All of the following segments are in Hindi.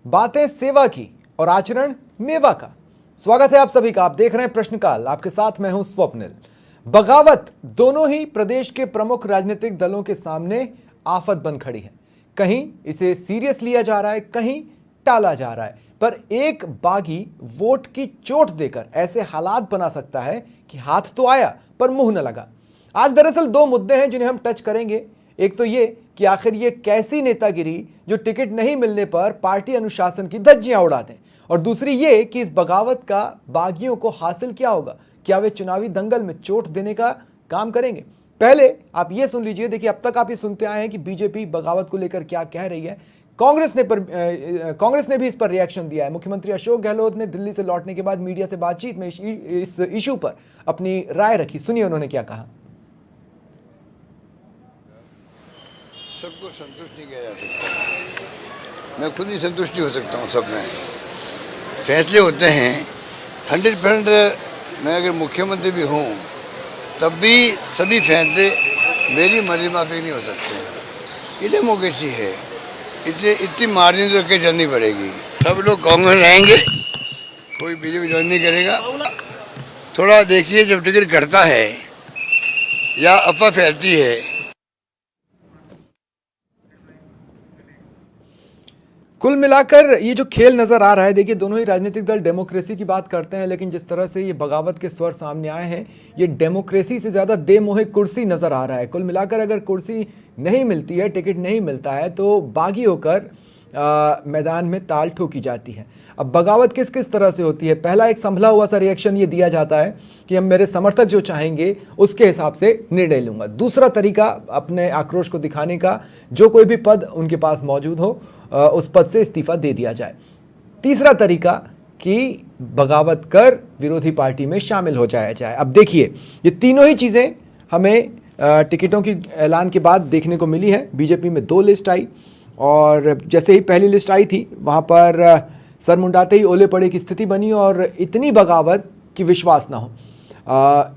बातें सेवा की और आचरण मेवा का। स्वागत है आप सभी का। आप देख रहे हैं प्रश्नकाल। आपके साथ मैं हूं स्वप्निल। बगावत दोनों ही प्रदेश के प्रमुख राजनीतिक दलों के सामने आफत बन खड़ी है। कहीं इसे सीरियस लिया जा रहा है, कहीं टाला जा रहा है, पर एक बागी वोट की चोट देकर ऐसे हालात बना सकता है कि हाथ तो आया पर मुंह न लगा। आज दरअसल दो मुद्दे हैं जिन्हें हम टच करेंगे। एक तो ये कि आखिर ये कैसी नेतागिरी जो टिकट नहीं मिलने पर पार्टी अनुशासन की धज्जियां उड़ा दें, और दूसरी ये कि इस बगावत का बागियों को हासिल क्या होगा। क्या वे चुनावी दंगल में चोट देने का काम करेंगे? पहले आप ये सुन लीजिए। देखिए, अब तक आप ये सुनते आए हैं कि बीजेपी बगावत को लेकर क्या कह रही है। कांग्रेस ने भी इस पर रिएक्शन दिया है। मुख्यमंत्री अशोक गहलोत ने दिल्ली से लौटने के बाद मीडिया से बातचीत में इस इशू पर अपनी राय रखी। सुनिए उन्होंने क्या कहा। सबको संतुष्ट नहीं किया जा सकता। मैं खुद ही संतुष्ट नहीं हो सकता हूँ। सब में फैसले होते हैं 100%। मैं अगर मुख्यमंत्री भी हूँ तब भी सभी फैसले मेरी मर्जी माफिक नहीं हो सकते। ये डेमोक्रेसी है। इतनी मार्जिन तो के चलनी पड़ेगी। सब लोग कांग्रेस रहेंगे, कोई बीजेपी ज्वाइन नहीं करेगा। थोड़ा देखिए, जब टिकट घटता है या अफवाह फैलती है। कुल मिलाकर ये जो खेल नजर आ रहा है, देखिए दोनों ही राजनीतिक दल डेमोक्रेसी की बात करते हैं, लेकिन जिस तरह से ये बगावत के स्वर सामने आए हैं, ये डेमोक्रेसी से ज्यादा दे मोहे कुर्सी नजर आ रहा है। कुल मिलाकर अगर कुर्सी नहीं मिलती है, टिकट नहीं मिलता है, तो बागी होकर मैदान में ताल ठोकी जाती है। अब बगावत किस किस तरह से होती है? पहला, एक संभला हुआ सा रिएक्शन ये दिया जाता है कि हम मेरे समर्थक जो चाहेंगे उसके हिसाब से निर्णय लूंगा। दूसरा तरीका अपने आक्रोश को दिखाने का, जो कोई भी पद उनके पास मौजूद हो उस पद से इस्तीफा दे दिया जाए। तीसरा तरीका कि बगावत कर विरोधी पार्टी में शामिल हो जाया जाए। अब देखिए, ये तीनों ही चीज़ें हमें टिकटों की ऐलान के बाद देखने को मिली है। बीजेपी में 2 लिस्ट आई, और जैसे ही पहली लिस्ट आई थी वहाँ पर सर मुंडाते ही ओले पड़े की स्थिति बनी, और इतनी बगावत कि विश्वास ना हो।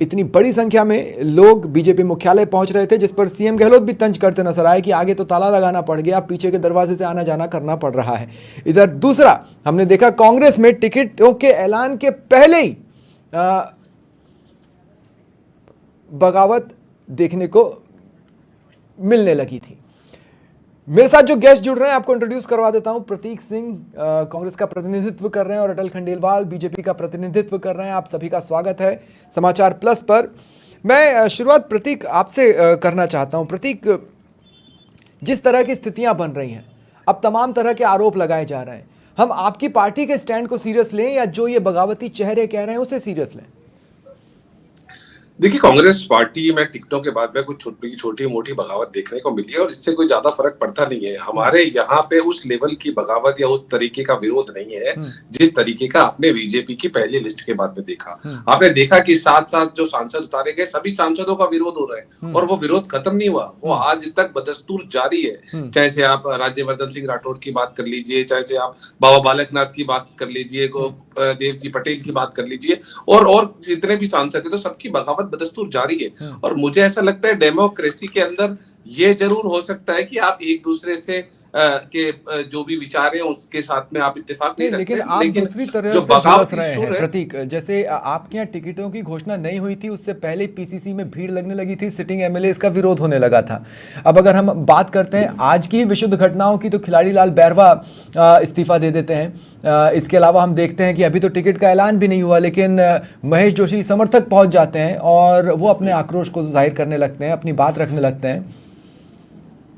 इतनी बड़ी संख्या में लोग बीजेपी मुख्यालय पहुंच रहे थे, जिस पर सीएम गहलोत भी तंज करते नजर आए कि आगे तो ताला लगाना पड़ गया, पीछे के दरवाजे से आना जाना करना पड़ रहा है। इधर दूसरा हमने देखा, कांग्रेस में टिकटों के ऐलान के पहले ही बगावत देखने को मिलने लगी थी। मेरे साथ जो गेस्ट जुड़ रहे हैं आपको इंट्रोड्यूस करवा देता हूं। प्रतीक सिंह कांग्रेस का प्रतिनिधित्व कर रहे हैं, और अटल खंडेलवाल बीजेपी का प्रतिनिधित्व कर रहे हैं। आप सभी का स्वागत है समाचार प्लस पर। मैं शुरुआत प्रतीक आपसे करना चाहता हूं। प्रतीक, जिस तरह की स्थितियां बन रही हैं, अब तमाम तरह के आरोप लगाए जा रहे हैं, हम आपकी पार्टी के स्टैंड को सीरियस लें या जो ये बगावती चेहरे कह रहे हैं उसे सीरियस लें? देखिए, कांग्रेस पार्टी में टिकटों के बाद में कुछ छोटी मोटी बगावत देखने को मिली है, और इससे कोई ज्यादा फर्क पड़ता नहीं है। हमारे यहाँ पे उस लेवल की बगावत या उस तरीके का विरोध नहीं है जिस तरीके का आपने बीजेपी की पहली लिस्ट के बाद में देखा। आपने देखा कि साथ साथ जो सांसद उतारे गए, सभी सांसदों का विरोध हो रहा है, और वो विरोध खत्म नहीं हुआ। वो आज तक बदस्तूर जारी है। चाहे से आप राज्यवर्धन सिंह राठौड़ की बात कर लीजिए, चाहे से आप बाबा बालकनाथ की बात कर लीजिए, देव जी पटेल की बात कर लीजिए, और जितने भी सांसद है, तो सबकी बगावत बदस्तूर जारी है। और मुझे ऐसा लगता है डेमोक्रेसी के अंदर ये जरूर हो सकता है कि आप एक दूसरे से के जो भी विचार हैं उसके साथ में आप इत्तेफाक नहीं रखते, लेकिन आप दूसरी तरह से झुलस रहे हैं प्रतीक। जैसे आपके यहाँ टिकटों की घोषणा नहीं हुई थी, उससे पहले पीसीसी में भीड़ लगने लगी थी, सिटिंग एमएलएस का विरोध होने लगा था। अब अगर हम बात करते हैं आज की विशुद्ध घटनाओं की, तो खिलाड़ी लाल बैरवा इस्तीफा दे देते हैं। इसके अलावा हम देखते हैं कि अभी तो टिकट का ऐलान भी नहीं हुआ, लेकिन महेश जोशी समर्थक पहुंच जाते हैं और वो अपने आक्रोश को जाहिर करने लगते हैं, अपनी बात रखने लगते हैं।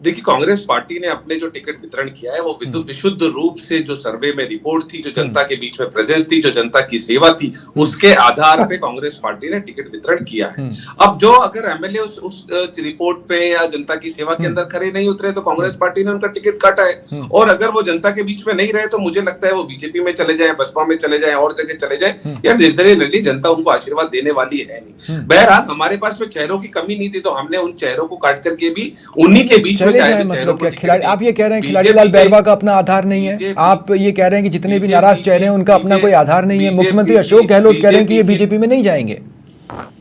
देखिए, कांग्रेस पार्टी ने अपने जो टिकट वितरण किया है वो विशुद्ध रूप से जो सर्वे में रिपोर्ट थी, जो जनता के बीच में प्रेजेंस थी, जो जनता की सेवा थी, उसके आधार पे कांग्रेस पार्टी ने टिकट वितरण किया है। अब जो अगर एमएलए उस रिपोर्ट पे या जनता की सेवा के अंदर खड़े नहीं उतरे, तो कांग्रेस पार्टी ने उनका टिकट काटा है। और अगर वो जनता के बीच में नहीं रहे, तो मुझे लगता है वो बीजेपी में चले जाए, बसपा में चले जाए, और जगह चले जाए, या निर्दलीय जनता उनको आशीर्वाद देने वाली है नहीं। बहरहाल हमारे पास में चेहरों की कमी नहीं थी, तो हमने उन चेहरों को काट करके भी उन्हीं के बीच मतलब क्या खिलाड़ी, आप ये कह रहे हैं खिलाड़ी लाल बैरवा का अपना आधार नहीं है? आप ये कह रहे हैं कि जितने भी नाराज चेहरे हैं उनका अपना कोई आधार नहीं है? मुख्यमंत्री अशोक गहलोत कह रहे हैं कि ये बीजेपी में नहीं जाएंगे।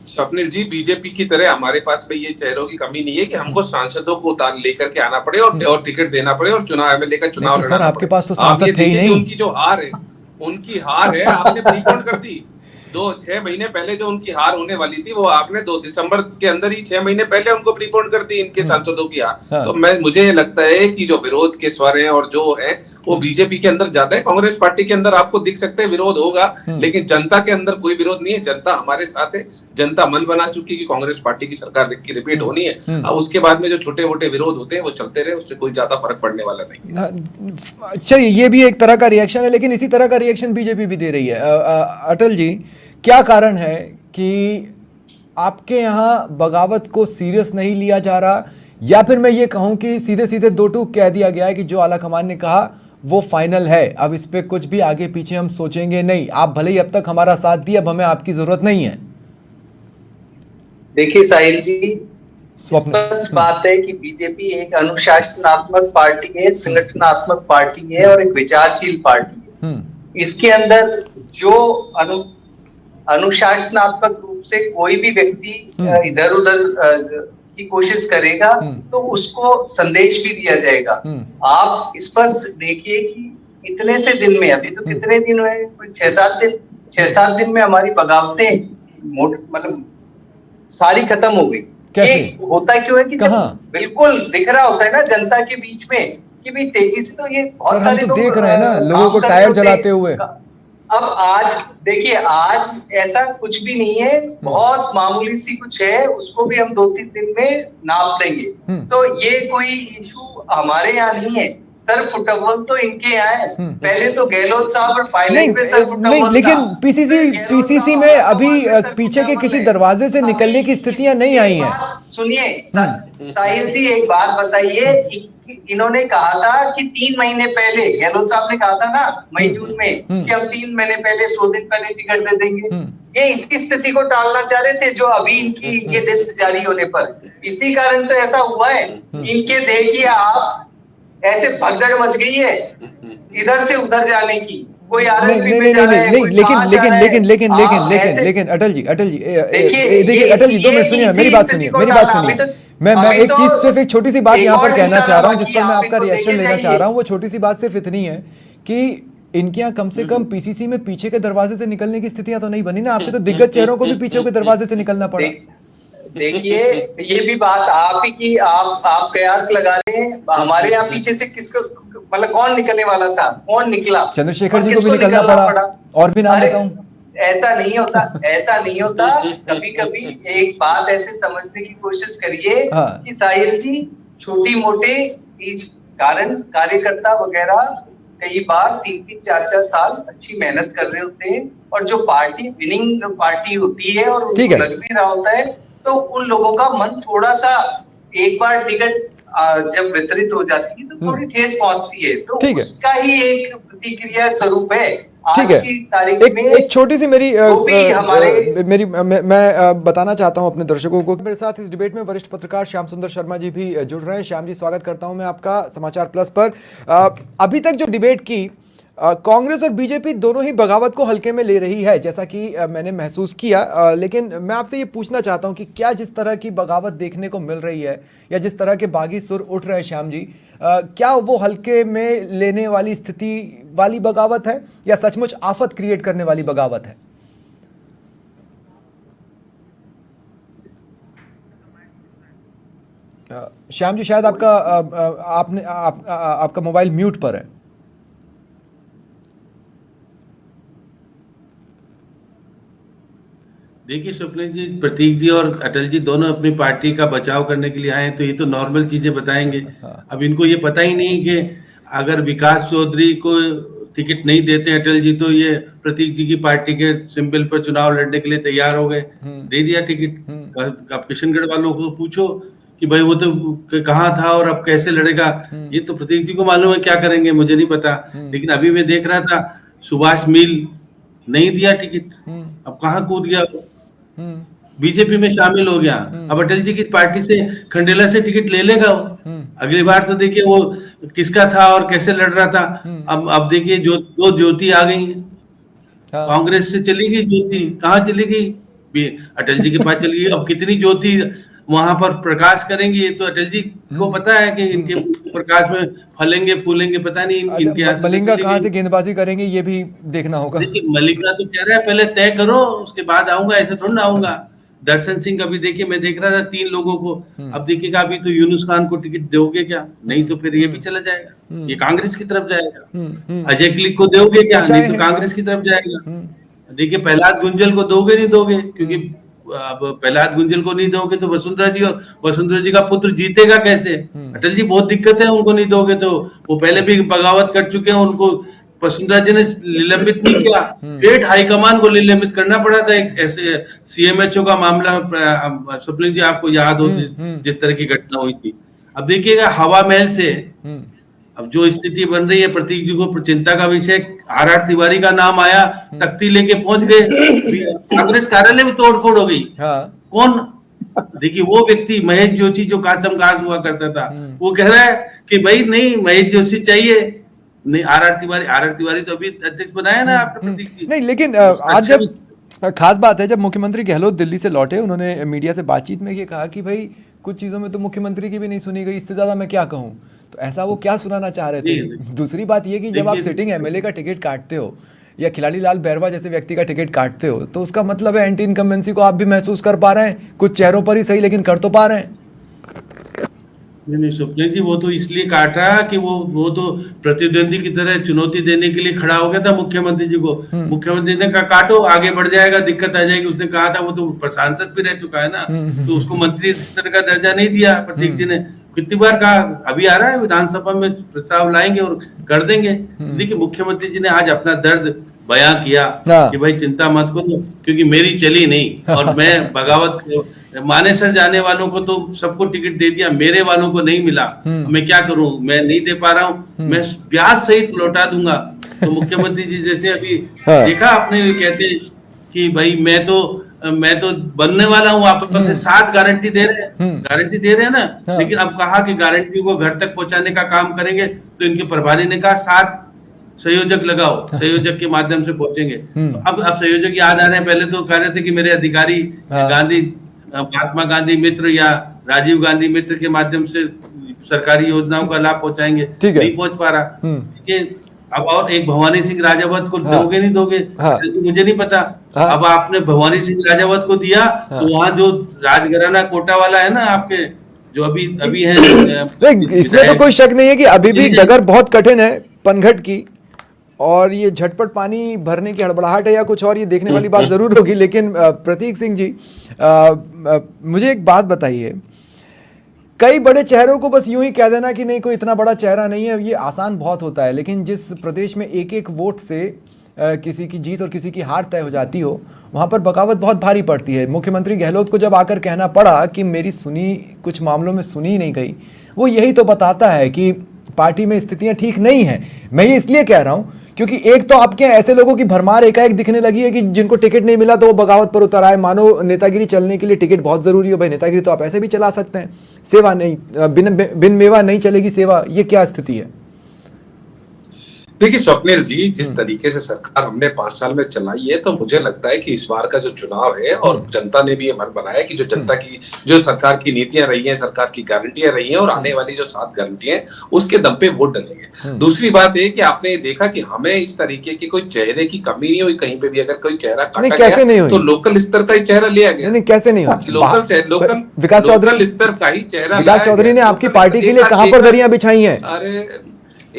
स्वप्निल जी, बीजेपी की तरह हमारे पास में ये चेहरों की कमी नहीं है कि हमको सांसदों को उतार लेकर के आना पड़े और टिकट देना पड़े और चुनाव एमएलए का नहीं चुनाव पर सर लड़ाना आपके पड़े। पास तो आप ये सांसद थे ही देखिए कि नहीं। उनकी हार है आपने प्रीपोन कर दी। 6 महीने पहले जो उनकी हार होने वाली थी वो आपने 2 दिसंबर के अंदर ही 6 महीने पहले उनको प्रीपोन कर दी, इनके सांसदों की हार। हाँ। तो मुझे लगता है कि जो विरोध के स्वर हैं और जो है वो बीजेपी के अंदर ज्यादा है। कांग्रेस पार्टी के अंदर आपको दिख सकते हैं विरोध होगा, लेकिन जनता के अंदर कोई विरोध नहीं है। जनता हमारे साथ है, जनता मन बना चुकी है कि कांग्रेस पार्टी की सरकार की रिपीट होनी है। अब उसके बाद में जो छोटे मोटे विरोध होते हैं वो चलते रहे, उससे कोई ज्यादा फर्क पड़ने वाला नहीं। चलिए ये भी एक तरह का रिएक्शन है, लेकिन इसी तरह का रिएक्शन बीजेपी भी दे रही है। अटल जी, क्या कारण है कि आपके यहाँ बगावत को सीरियस नहीं लिया जा रहा, या फिर मैं ये कहूँ कि सीधे सीधे दो टूक कह दिया गया है कि जो आला कमान ने कहा वो फाइनल है, अब इस पे कुछ भी आगे पीछे हम सोचेंगे नहीं, आप भले ही अब तक हमारा साथ दिए, अब हमें आपकी जरूरत नहीं है। देखिए साहिल जी, स्पष्ट बात है कि बीजेपी एक अनुशासनात्मक पार्टी है, संगठनात्मक पार्टी है और एक विचारशील पार्टी है। इसके अंदर जो अनुशासनात्मक रूप से कोई भी व्यक्ति इधर उधर की कोशिश करेगा तो उसको संदेश भी दिया जाएगा। आप स्पष्ट देखिए कि इतने से दिन में, अभी तो कितने दिन हुए, कोई 6-7 दिन में हमारी बगावतें मतलब सारी खत्म हो गई। कैसे? ये होता क्यों है कि बिल्कुल दिख रहा होता है ना जनता के बीच में कि भी तेजी से, तो ये बहुत सारे लोग देख रहे हैं ना लोगों को टायर जलाते हुए। अब आज देखिए, आज ऐसा कुछ भी नहीं है, बहुत मामूली सी कुछ है, उसको भी हम 2-3 दिन में नाप देंगे। तो ये कोई इशू हमारे यहाँ नहीं है। सर फुटबॉल तो इनके यहाँ है। पहले तो गहलोत साहब और पायलट पे सर फुटबॉल नहीं, लेकिन पीसीसी में अभी पीछे के किसी दरवाजे से निकलने की स्थितियां नहीं आई हैं। सुनिए साहिल जी, एक बात बताइए, इन्होंने कहा था कि 3 महीने पहले, गहलोत साहब ने कहा था ना मई जून में कि हम 3 महीने पहले 100 दिन पहले टिकट दे देंगे। ये इसकी स्थिति को टालना चाह रहे थे जो अभी इनकी ये लिस्ट जारी होने पर, इसी कारण तो ऐसा हुआ है। इनके देखिए आप, ऐसे भगदड़ मच गई है इधर से उधर जाने की, कोई नहीं, लेकिन अटल जी देखिए अटल जी 2 मिनट सुनिए, मेरी बात सुनिए। मैं एक चीज, सिर्फ एक छोटी सी बात यहाँ पर कहना चाह रहा हूँ जिस पर मैं आपका रिएक्शन लेना चाह रहा हूँ। वो छोटी सी बात सिर्फ इतनी है कि इनके यहाँ कम से कम पीसीसी में पीछे के दरवाजे से निकलने की स्थितियां तो नहीं बनी ना। आपके तो दिग्गज चेहरों को भी पीछे के दरवाजे से निकलना पड़ा। देखिए ये भी बात आप ही की, आप कयास लगा रहे हैं। हमारे यहाँ पीछे से किसको, मतलब कौन निकलने वाला था, कौन निकला? चंद्रशेखर जी को भी निकलना पड़ा। और भी नाम बताऊं? ऐसा नहीं होता, ऐसा नहीं होता। कभी कभी एक बात ऐसे समझने की कोशिश करिए कि साहिल जी, छोटी मोटे कारण कार्यकर्ता वगैरह कई बार 3-3, 4-4 साल अच्छी मेहनत कर रहे होते हैं, और जो पार्टी विनिंग पार्टी होती है और उनको लग भी रहा होता है, तो उन लोगों का मन थोड़ा सा, एक बार टिकट जब वितरित हो जाती है तो थोड़ी ठेस पहुंचती है, तो उसका ही एक प्रतिक्रिया स्वरूप है। ठीक है, एक छोटी सी मैं बताना चाहता हूं अपने दर्शकों को। मेरे साथ इस डिबेट में वरिष्ठ पत्रकार श्याम सुंदर शर्मा जी भी जुड़ रहे हैं। श्याम जी, स्वागत करता हूं मैं आपका समाचार प्लस पर। अभी तक जो डिबेट की, कांग्रेस और बीजेपी दोनों ही बगावत को हल्के में ले रही है, जैसा कि मैंने महसूस किया। लेकिन मैं आपसे ये पूछना चाहता हूं कि क्या जिस तरह की बगावत देखने को मिल रही है, या जिस तरह के बागी सुर उठ रहे हैं श्याम जी, क्या वो हल्के में लेने वाली स्थिति वाली बगावत है, या सचमुच आफत क्रिएट करने वाली बगावत है? श्याम जी, शायद आपका मोबाइल म्यूट पर है। देखिए स्वप्निल जी, प्रतीक जी और अटल जी दोनों अपनी पार्टी का बचाव करने के लिए आए हैं, तो ये तो नॉर्मल चीजें बताएंगे। अब इनको ये पता ही नहीं कि अगर विकास चौधरी को टिकट नहीं देते अटल जी, तो ये प्रतीक जी की पार्टी के सिंबल पर चुनाव लड़ने के लिए तैयार हो गए, दे दिया टिकट। अब किशनगढ़ वालों को पूछो कि भाई वो तो कहाँ था और अब कैसे लड़ेगा, ये तो प्रतीक जी को मालूम है क्या करेंगे, मुझे नहीं पता। लेकिन अभी मैं देख रहा था, सुभाष मिल नहीं दिया टिकट, अब कहाँ कूद गया, बीजेपी में शामिल हो गया। अब अटल जी की पार्टी से, खंडेला से टिकट ले लेगा वो। अगली बार तो देखिए वो किसका था और कैसे लड़ रहा था। अब देखिए जो दो ज्योति आ गई, कांग्रेस से चली गई ज्योति, कहाँ चली गई, अटल जी के पास चली गई। अब कितनी ज्योति वहां पर प्रकाश करेंगे, ये तो अटल जी को पता है कि इनके प्रकाश में फलेंगे फूलेंगे, पता नहीं इनके यहाँ से मलिंगा कहाँ से गेंदबाजी करेंगे ये भी देखना होगा। देखिए मलिंगा तो कह रहा है पहले तय करो उसके बाद आऊंगा, ऐसे थोड़ा ना आऊंगा। दर्शन सिंह अभी देखिए मैं देख रहा था 3 लोगों को, अब देखिएगा अभी तो यूनुस खान को टिकट दोगे क्या? नहीं तो फिर ये भी चला जाएगा, ये कांग्रेस की तरफ जाएगा। अजय क्लिक को दोगे क्या? नहीं तो कांग्रेस की तरफ जाएगा। देखिए प्रहलाद गुंजल को दोगे नहीं दोगे, क्योंकि अब प्रहलाद गुंजल को नहीं दोगे तो वसुंधरा जी, और वसुंधरा जी का पुत्र जीतेगा कैसे? अटल जी बहुत दिक्कत है, उनको नहीं दोगे तो वो पहले भी बगावत कर चुके हैं, उनको वसुंधरा जी ने निलंबित नहीं किया, फिर हाईकमान को निलंबित करना पड़ा था। एक ऐसे सीएमएचओ का मामला स्वप्निल जी आपको याद हो जिस तरह की घटना हुई थी। अब देखिएगा हवा महल से अब जो स्थिति बन रही है, प्रतीक जी को चिंता का विषय, आर तिवारी का नाम आया, तख्ती लेके पहुंच गए, कांग्रेस कार्यालय में तोड़फोड़ हो गई। कौन? देखिए वो व्यक्ति महेश जोशी जो कासम खास हुआ करता था, वो कह रहा है कि भाई नहीं महेश जोशी चाहिए, नहीं आर तिवारी तो अभी अध्यक्ष बनाया ना आपने प्रतीक जी। नहीं लेकिन आज जब खास बात है, जब मुख्यमंत्री गहलोत दिल्ली से लौटे, उन्होंने मीडिया से बातचीत में ये कहा कि भाई कुछ चीज़ों में तो मुख्यमंत्री की भी नहीं सुनी गई, इससे ज़्यादा मैं क्या कहूँ। तो ऐसा वो क्या सुनाना चाह रहे थे? दूसरी बात ये कि जब आप सिटिंग एमएलए का टिकट काटते हो या खिलाड़ी लाल बैरवा जैसे व्यक्ति का टिकट काटते हो, तो उसका मतलब है एंटी इनकम्बेंसी को आप भी महसूस कर पा रहे हैं, कुछ चेहरों पर ही सही लेकिन कर तो पा रहे हैं। नहीं स्वप्निल जी, वो तो इसलिए काट रहा कि वो तो प्रतिद्वंदी की तरह चुनौती देने के लिए खड़ा हो गया था मुख्यमंत्री जी को। मुख्यमंत्री ने कहा काटो आगे बढ़ जाएगा, दिक्कत आ जाएगी। उसने कहा था, वो तो सांसद भी रह चुका है ना, तो उसको मंत्री स्तर का दर्जा नहीं दिया प्रतीक जी ने। कितनी बार कहा, अभी आ रहा है विधानसभा में प्रस्ताव लाएंगे और कर देंगे। देखिए मुख्यमंत्री जी ने आज अपना दर्द बयां किया कि भाई चिंता मत करो, क्योंकि मेरी चली नहीं और मैं बगावत मानेसर जाने वालों को तो सबको टिकट दे दिया, मेरे वालों को नहीं मिला, मैं क्या करूं, मैं नहीं दे पा रहा हूं, मैं ब्याज सहित लौटा दूंगा। तो मुख्यमंत्री जी जैसे अभी देखा आपने, कहते कि भाई मैं तो बनने वाला हूँ, आपस से 7 गारंटी दे रहे हैं ना। लेकिन अब कहा कि गारंटी को घर तक पहुंचाने का काम करेंगे, तो इनके प्रभारी ने कहा 7 संयोजक लगाओ, संयोजक के माध्यम से पहुंचेंगे। तो अब संयोजक याद आ रहे हैं, पहले तो कह रहे थे कि मेरे अधिकारी गांधी महात्मा गांधी मित्र या राजीव गांधी मित्र के माध्यम से सरकारी योजनाओं का लाभ पहुंचाएंगे, नहीं पहुंच पा रहा। ठीक है, अब और एक भवानी सिंह राजावत को दोगे नहीं दोगे, तो मुझे नहीं पता। अब आपने भवानी सिंह राजावत को दिया, तो वहाँ जो राजघराना कोटा वाला है ना आपके, जो अभी है, इसमें तो कोई शक नहीं है कि अभी भी डगर बहुत कठिन है पनघट की, और ये झटपट पानी भरने की हड़बड़ाहट है या कुछ और, ये देखने वाली बात जरूर होगी। लेकिन प्रतीक सिंह जी, मुझे एक बात बताइए, कई बड़े चेहरों को बस यूं ही कह देना कि नहीं कोई इतना बड़ा चेहरा नहीं है, ये आसान बहुत होता है। लेकिन जिस प्रदेश में एक एक वोट से किसी की जीत और किसी की हार तय हो जाती हो, वहाँ पर बगावत बहुत भारी पड़ती है। मुख्यमंत्री गहलोत को जब आकर कहना पड़ा कि मेरी कुछ मामलों में सुनी नहीं गई, वो यही तो बताता है कि पार्टी में स्थितियां ठीक नहीं है। मैं ये इसलिए कह रहा हूं क्योंकि एक तो आपके ऐसे लोगों की भरमार एकाएक दिखने लगी है कि जिनको टिकट नहीं मिला तो वो बगावत पर उतर आए, मानो नेतागिरी चलने के लिए टिकट बहुत जरूरी हो। भाई नेतागिरी तो आप ऐसे भी चला सकते हैं, सेवा नहीं, बिन मेवा नहीं चलेगी सेवा, ये क्या स्थिति है? देखिए स्वप्निल जी, जिस तरीके से सरकार हमने 5 साल में चलाई है, तो मुझे लगता है कि इस बार का जो चुनाव है, और जनता ने भी ये मन बनाया कि जो जनता की जो सरकार की नीतियां रही हैं, सरकार की गारंटियां रही हैं, और आने वाली जो 7 गारंटियां, उसके दम पे वोट डलेंगे। दूसरी बात है कि आपने देखा कि हमें इस तरीके की कोई चेहरे की कमी नहीं हुई कहीं पे भी। अगर कोई चेहरा काटा गया तो लोकल स्तर का ही चेहरा लिया गया। नहीं, कैसे नहीं हुई? लोकल विकास चौधरी स्तर का ही चेहरा, विकास चौधरी ने आपकी पार्टी के लिए कहां पर दरियां बिछाई हैं? अरे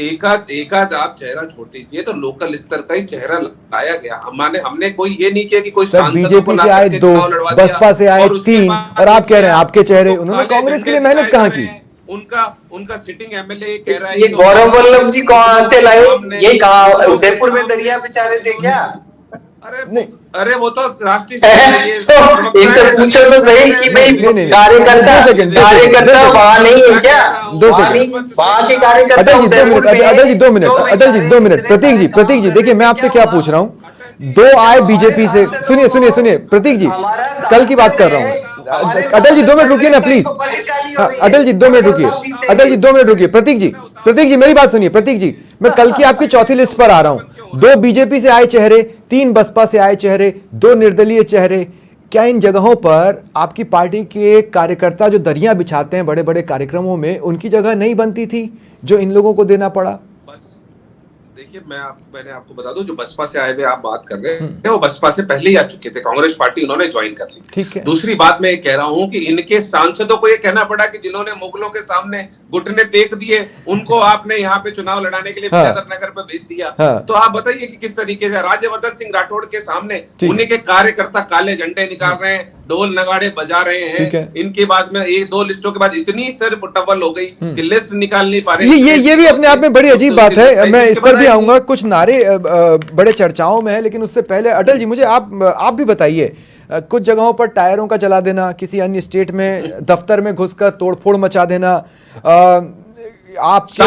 एकाध आप चेहरा छोड़ दीजिए, तो लोकल स्तर का ही चेहरा लाया गया। हमने कोई ये नहीं किया कि कोई बीजेपी से आए 2, बसपा से आए 3, और आप कह रहे हैं आपके चेहरे, उन्होंने कांग्रेस के लिए मेहनत कहाँ की? उनका सिटिंग एमएलए कह रहा है ये गौरव वल्लभ जी कहाँ से लाए? ये कहाँ उदयपुर में दरिया बेचारे थे क्या? अरे वो तो राष्ट्रीय इनसे पूछो तो सही कि भाई कार्यकर्ता वहाँ नहीं है क्या? वहाँ के कार्यकर्ता। अटल जी 2 मिनट। प्रतीक जी देखिए, मैं आपसे क्या पूछ रहा हूँ, 2 आए बीजेपी से, सुनिए प्रतीक जी, कल की बात कर रहा हूँ। अटल जी 2 मिनट रुकिए ना प्लीज। अटल जी 2 मिनट रुकिए। प्रतीक जी मेरी बात सुनिए। प्रतीक जी, मैं कल की आपकी चौथी लिस्ट पर आ रहा हूं। 2 बीजेपी से आए चेहरे, 3 बसपा से आए चेहरे, 2 निर्दलीय चेहरे, क्या इन जगहों पर आपकी पार्टी के कार्यकर्ता जो दरियां बिछाते हैं बड़े बड़े कार्यक्रमों में, उनकी जगह नहीं बनती थी जो इन लोगों को देना पड़ा? देखिए, मैंने आपको बता दूं, जो बसपा से आए हुए आप बात कर रहे हैं वो बसपा से पहले ही आ चुके थे, कांग्रेस पार्टी उन्होंने ज्वाइन कर ली। ठीक है। दूसरी बात मैं ये कह रहा हूं कि इनके सांसदों को ये कहना पड़ा कि जिन्होंने मुगलों के सामने घुटने टेक दिए उनको आपने यहाँ पे चुनाव लड़ाने के लिए विद्याधर पे भेज दिया। तो आप बताइए कि किस तरीके से राज्यवर्धन सिंह राठौड़ के सामने उन्हीं के कार्यकर्ता काले झंडे निकाल रहे हैं, ढोल नगाड़े बजा रहे हैं। इनके बाद में एक दो लिस्टों के बाद इतनी सिर्फ टवल हो गई कि लिस्ट निकाल नहीं पा रहे। ये भी अपने आप में बड़ी अजीब बात है, मैं इस पर भी आऊंगा। कुछ नारे बड़े चर्चाओं में है, लेकिन उससे पहले अटल जी मुझे आप भी बताइए, कुछ जगहों पर टायरों का जला देना, किसी अन्य स्टेट में दफ्तर में घुसकर तोड़फोड़ मचा देना, आपके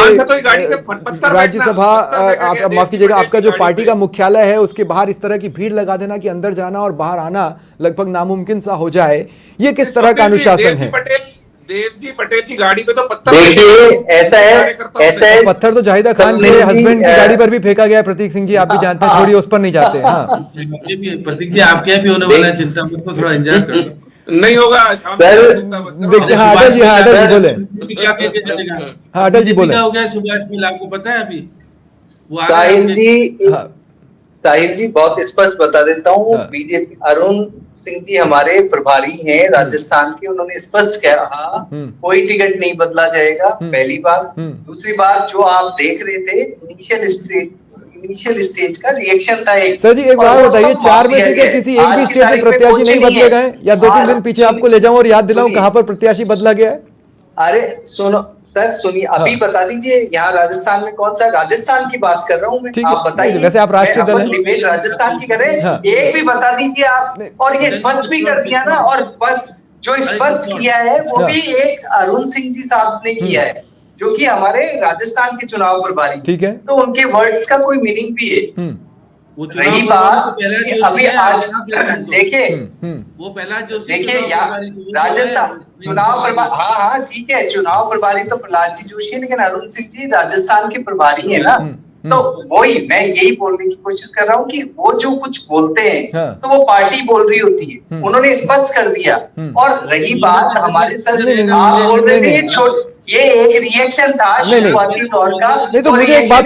राज्यसभा, आप माफ कीजिएगा, आपका जो पार्टी का मुख्यालय है उसके बाहर इस तरह की भीड़ लगा देना कि अंदर जाना और बाहर आना लगभग नामुमकिन सा हो जाए, ये किस तरह का अनुशासन है? देवजी पटेल की गाड़ी पे तो पत्थर, देखिए ऐसा है, पत्थर तो जाहिदा खान के हस्बैंड की गाड़ी पर भी फेंका गया, प्रतीक सिंह जी आप भी जानते हैं, छोड़िए उस पर नहीं जाते। हाँ प्रतीक जी आपके भी होने वाला है, चिंता मत करो, थोड़ा एंजॉय करो। नहीं होगा सर, देखते हैं। अटल जी, हाँ अटल जी बोले। हाँ अटल जी बोले। हो गया सुभाष मिल, आपको पता है अभी साहिल जी बहुत स्पष्ट बता देता हूँ। बीजेपी अरुण सिंह जी हमारे प्रभारी हैं राजस्थान के, उन्होंने स्पष्ट कहा कोई टिकट नहीं बदला जाएगा, पहली बात। दूसरी बात, जो आप देख रहे थे इनिशियल स्टेज का रिएक्शन था एक। सर जी एक बात बताइए, 4 में से क्या किसी एक भी स्टेट में प्रत्याशी नहीं बदले गए? या 2-3 दिन पीछे आपको ले जाऊं और याद दिलाऊं कहां पर प्रत्याशी बदला गया है? अरे सुनो सर, सुनिए, अभी बता दीजिए यहाँ राजस्थान में कौन सा, राजस्थान की बात कर रहा हूँ मैं, आप बताइए। वैसे आप राष्ट्रीय दल हैं, डिबेट राजस्थान की करें, एक भी बता दीजिए आप। और ये स्पष्ट भी कर दिया ना, और बस जो स्पष्ट किया है वो भी एक अरुण सिंह जी साहब ने किया है, जो कि हमारे राजस्थान के चुनाव प्रभारी। ठीक है, तो उनके वर्ड्स का कोई मीनिंग भी है। रही बात अभी आज देखिए, वो पहला जो देखिए राजस्थान चुनाव प्रभारी, हाँ ठीक है, चुनाव प्रभारी तो प्रहलाद जी जोशी है, लेकिन अरुण सिंह जी राजस्थान के प्रभारी है ना। तो वही मैं यही बोलने की कोशिश कर रहा हूँ कि वो जो कुछ बोलते हैं तो वो पार्टी बोल रही होती है, उन्होंने स्पष्ट कर दिया। और रही बात हमारे सर, आप बोल रहे थे ये एक रिएक्शन था शुरुआती तौर का। नहीं तो मुझे एक बात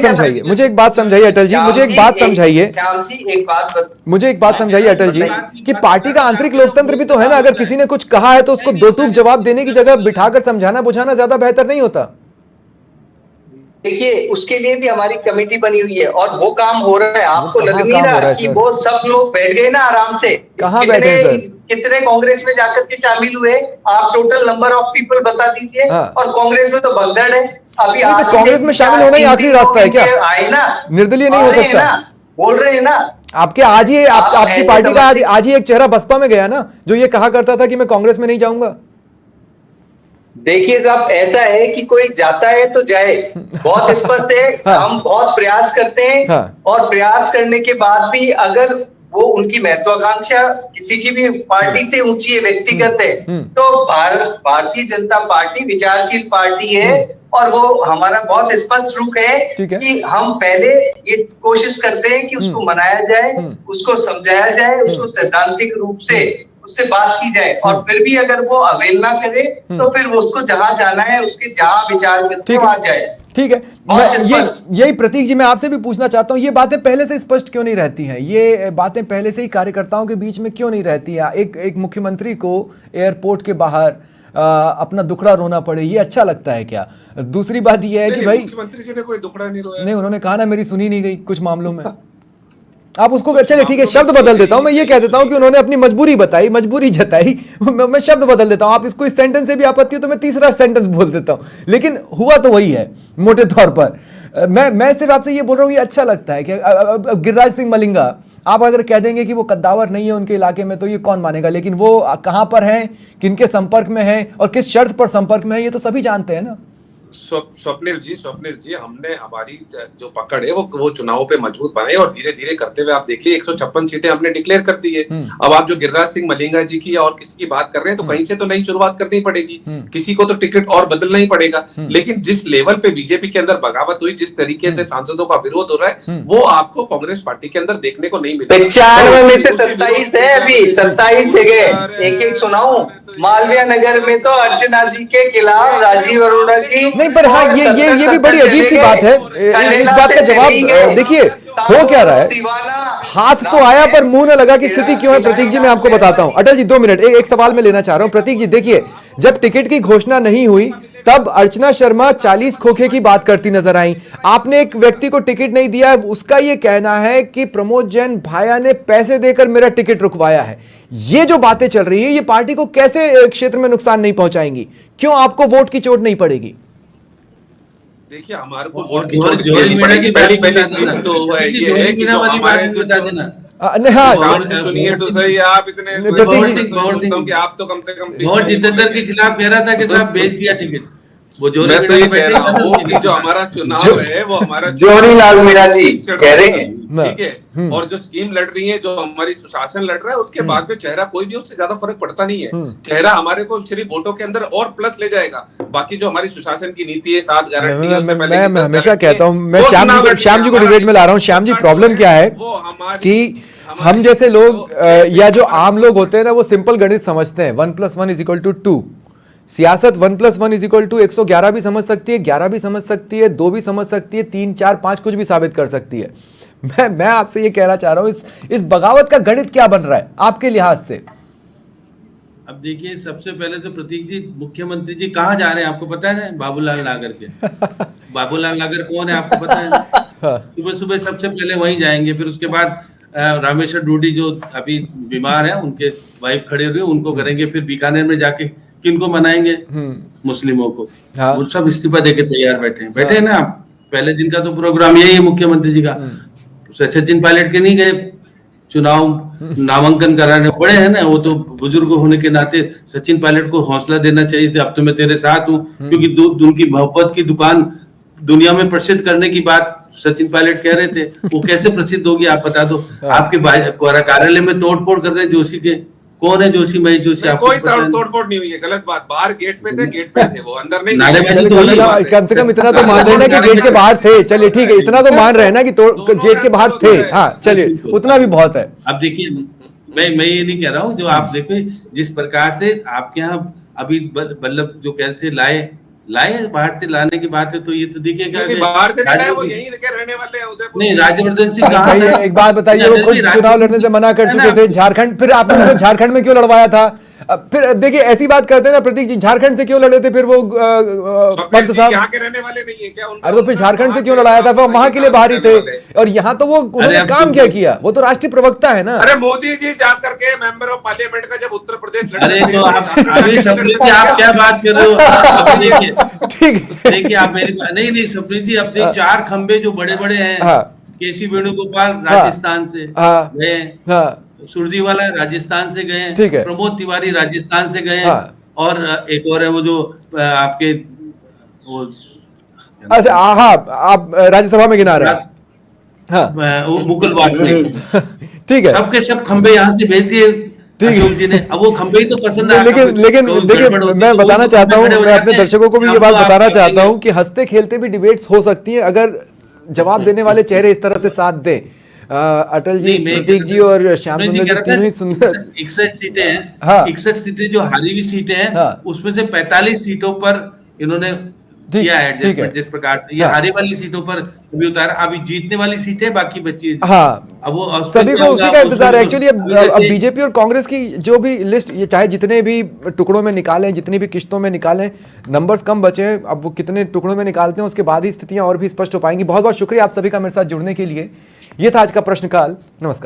समझाइए, अटल जी, मुझे एक बात समझाइए, मुझे एक बात समझाइए अटल जी, कि पार्टी का आंतरिक लोकतंत्र भी तो है ना। अगर किसी ने कुछ कहा है तो उसको दो टूक जवाब देने की जगह बिठाकर समझाना बुझाना ज्यादा बेहतर नहीं होता? देखिए उसके लिए भी हमारी कमेटी बनी हुई है और वो काम हो रहा है। आपको लग नहीं रहा कि वो सब लोग बैठ गए ना आराम से? कहाँ बैठे सर? कितने कांग्रेस में जाकर के शामिल हुए? आप टोटल नंबर ऑफ पीपल बता दीजिए। और कांग्रेस में तो भगदड़ है अभी। तो कांग्रेस में शामिल होना ही आखिरी रास्ता है क्या? आए ना, निर्दलीय नहीं हो सकता? बोल रहे हैं ना आपके आज ही आपकी पार्टी का आज ही एक चेहरा बसपा में गया ना, जो ये कहा करता था कि मैं कांग्रेस में नहीं जाऊंगा। देखिए साहब, ऐसा है कि कोई जाता है तो जाए, बहुत स्पष्ट है। हम बहुत प्रयास करते हैं और प्रयास करने के बाद भी अगर वो उनकी महत्वाकांक्षा किसी की भी पार्टी से ऊंची है, व्यक्तिगत है, तो भारतीय जनता पार्टी विचारशील पार्टी है और वो हमारा बहुत स्पष्ट रुख है कि हम पहले ये कोशिश करते हैं कि उसको मनाया जाए, उसको समझाया जाए, उसको सैद्धांतिक रूप से उससे बात की जाए, और फिर भी अगर वो अवहेलना करे तो फिर वो उसको जहां जाना है, उसके जहां विचार करते वहां जाए। ठीक है, यही प्रतीक जी मैं आपसे भी पूछना चाहता हूँ, ये बातें पहले से स्पष्ट क्यों नहीं रहती हैं? ये बातें पहले से ही कार्यकर्ताओं के बीच में क्यों नहीं रहती हैं? एक मुख्यमंत्री को एयरपोर्ट के बाहर अपना दुखड़ा रोना पड़े, ये अच्छा लगता है क्या? दूसरी बात ये है कि भाई मुख्यमंत्री जी ने कोई दुखड़ा नहीं रोया। नहीं, उन्होंने कहा ना मेरी सुनी नहीं गई कुछ मामलों में। आप उसको चलिए ठीक है, शब्द बदल देता हूं, मैं ये कह देता हूं कि उन्होंने अपनी मजबूरी बताई, मजबूरी जताई, मैं शब्द बदल देता हूं। आप इसको इस सेंटेंस से भी आपत्ति हो तो मैं तीसरा सेंटेंस बोल देता हूं, लेकिन हुआ तो वही है मोटे तौर पर। मैं सिर्फ आपसे ये बोल रहा हूं, ये अच्छा लगता है कि गिरिराज सिंह मलिंगा, आप अगर कह देंगे कि वो कद्दावर नहीं है उनके इलाके में तो ये कौन मानेगा, लेकिन वो कहां पर हैं, किनके संपर्क में हैं और किस शर्त पर संपर्क में है, ये तो सभी जानते हैं ना। स्वप्निल जी हमने हमारी जो पकड़ है वो चुनावों पे मजबूत बनाई और धीरे धीरे करते हुए आप देखिए 156 सीटें हमने डिक्लेयर कर दी है। अब आप जो गिरिराज सिंह मलिंगा जी की और किसी की बात कर रहे हैं तो कहीं से तो नई शुरुआत करनी पड़ेगी, किसी को तो टिकट और बदलना ही पड़ेगा। लेकिन जिस लेवल पे बीजेपी के अंदर बगावत हुई, जिस तरीके से सांसदों का विरोध हो रहा है, वो आपको कांग्रेस पार्टी के अंदर देखने को नहीं मिला। 95 में से 27 है, अभी 27 जगह एक सुनाऊं। मालवीय नगर में तो अर्चना जी के खिलाफ राजीव अरोड़ा जी नहीं, पर हाँ ये भी बड़ी अजीब सी बात है। इस बात का जवाब देखिए हो क्या रहा है, हाथ तो आया पर मुंह न लगा की स्थिति क्यों है प्रतीक जी, मैं आपको बताता हूं। अटल जी 2 मिनट, एक सवाल मैं लेना चाह रहा हूं। प्रतीक जी देखिए, जब टिकट की घोषणा नहीं हुई तब अर्चना शर्मा 40 खोखे की बात करती नजर आई। आपने एक व्यक्ति को टिकट नहीं दिया, उसका यह कहना है कि प्रमोद जैन भाया ने पैसे देकर मेरा टिकट रुकवाया है। ये जो बातें चल रही है ये पार्टी को कैसे क्षेत्र में नुकसान नहीं पहुंचाएंगी? क्यों आपको वोट की चोट नहीं पड़ेगी? देखिए हमारे को वोट की चोट नहीं पड़ेगी। पहली चीज तो ये है कि जो हमारे सुनिए तो सही, आप इतने कि आप तो कम से कम जितेंद्र के खिलाफ कह रहा था कि साहब बेच दिया टिकट। वो जो मैं तो ये कह रहा हूँ कि जो हमारा चुनाव है वो हमारा जोरीलाल मीणा जी कह रहे हैं, ठीक है, और जो स्कीम लड़ रही है, जो हमारी सुशासन लड़ रहा है, उसके बाद में चेहरा कोई भी उससे ज्यादा फर्क पड़ता नहीं है। चेहरा हमारे को सिर्फ वोटों के अंदर और प्लस ले जाएगा। बाकी जो हमारी सुशासन की नीति है, 7 गारंटी, मैं हमेशा कहता हूँ, मैं श्याम जी को डिबेट में ला रहा हूँ। श्याम जी प्रॉब्लम क्या है कि हम जैसे लोग या जो आम लोग होते हैं ना, वो सिंपल गणित समझते हैं, 1 + 1 = 2। सियासत 1 + 1 = 111 भी समझ सकती है, 11 भी समझ सकती है, 2 भी समझ सकती है, 3, 4, 5 कुछ भी साबित कर सकती है। मैं आपसे ये कहना चाह रहा हूं, इस बगावत का गणित क्या बन रहा है आपके लिहाज से? अब देखिए, सबसे पहले तो प्रतीक जी, मुख्यमंत्री जी कहाँ जा रहे हैं आपको पता है ना? बाबूलाल नागर के। बाबूलाल नागर कौन है आपको पता है? सुबह सुबह सबसे पहले वहीं जाएंगे, फिर उसके बाद रामेश्वर डूडी जो अभी बीमार है, उनके वाइफ खड़े हुए, उनको करेंगे, फिर बीकानेर में जाके किनको मनाएंगे? मुस्लिमों को। हाँ। वो सब इस्तीफा देके तैयार बैठे हैं ना। पहले दिन का तो प्रोग्राम यही है मुख्यमंत्री जी का। सचिन पायलट के नहीं गए चुनाव नामांकन कराने, बड़े हैं ना वो तो, बुजुर्ग होने के नाते सचिन पायलट को हौसला देना चाहिए था, अब तो मैं तेरे साथ हूँ, क्योंकि उनकी मोहब्बत की दुकान दुनिया में प्रसिद्ध करने की बात सचिन पायलट कह रहे थे। वो कैसे प्रसिद्ध होगी आप बता दो? आपके कार्यालय में तोड़फोड़ कर रहे हैं जोशी के। कौन है जोशी? महेश जोशी। कोई तोड़फोड़ नहीं हुई है, गलत बात। बाहर गेट पे थे, वो अंदर नहीं। कम से कम इतना तो मान रहे ना कि गेट के बाहर थे। चलिए ठीक है, इतना तो मान रहे हैं ना कि गेट के बाहर थे। हाँ चलिए, उतना भी बहुत है। अब देखिए, मैं ये नहीं कह रहा हूँ, जो आप देखो जिस प्रकार से आपके यहाँ अभी बल्लभ जो कहते थे लाए बाहर से लाने की बात है, तो ये तो देखिए बाहर से नहीं लाए, वो यहीं रहने वाले हैं उदयपुर। नहीं, राज्यवर्धन सिंह कहाँ है? एक बात बताइए, वो खुद चुनाव लड़ने से मना कर चुके थे झारखंड, फिर आपने उनको झारखंड में क्यों लड़वाया था? फिर देखिए ऐसी बात करते हैं ना प्रतीक जी, झारखंड से क्यों लड़े थे फिर वो पंत साहब? यहाँ के रहने वाले नहीं है क्या? अरे तो फिर झारखंड से क्यों लड़ाया था? वो वहां के लिए बाहर ही थे, और यहाँ तो वो उन्होंने काम क्या किया? वो तो राष्ट्रीय प्रवक्ता है ना। अरे मोदी जी जा करके मेंबर ऑफ पार्लियामेंट का जब उत्तर प्रदेश अरे तो आप क्या बात कर रहे हो? ठीक देखिए, आप मेरी नहीं सप्रीति, अब 4 खंबे जो बड़े बड़े हैं, केसी वेणुगोपाल राजस्थान से गए, सुरजीवाला राजस्थान से गए, प्रमोद तिवारी राजस्थान से गए, और एक और है वो जो आपके वो, अच्छा हाँ, आप राज्यसभा में गिना रहे हैं, हाँ, मुकुल वासनिक। ठीक है, सबके सब खंबे यहाँ से भेज दिए अशोक जी ने। अब वो खंबे ही तो पसंद है। लेकिन देखिए, मैं बताना चाहता हूँ, मैं अपने दर्शकों को भी ये बात बताना चाहता हूँ कि हंसते खेलते भी डिबेट्स हो सकती हैं अगर जवाब देने वाले चेहरे इस तरह से साथ दें। अटल जी, प्रतीक जी और श्याम सुंदर जी तीनों ही सुंदर। 61 सीटें हैं, 61 सीटें जो हारी हुई सीटें हैं, उसमें से 45 सीटों पर इन्होंने किया है एडजस्टमेंट। जिस प्रकार ये हारी वाली सीटों पर अभी उतारा, अभी जीतने वाली सीटें बाकी बची है। हाँ, अब वो सभी को उसी का इंतजार है एक्चुअली। अब बीजेपी और कांग्रेस की जो भी लिस्ट, ये चाहे जितने भी टुकड़ों में निकालें, जितनी भी किश्तों में निकालें, नंबर्स कम बचे हैं। अब वो कितने टुकड़ों में निकालते हैं उसके बाद ही स्थितियां और भी स्पष्ट हो पाएंगी। बहुत बहुत शुक्रिया आप सभी का मेरे साथ जुड़ने के लिए। ये था आज का प्रश्नकाल। नमस्कार।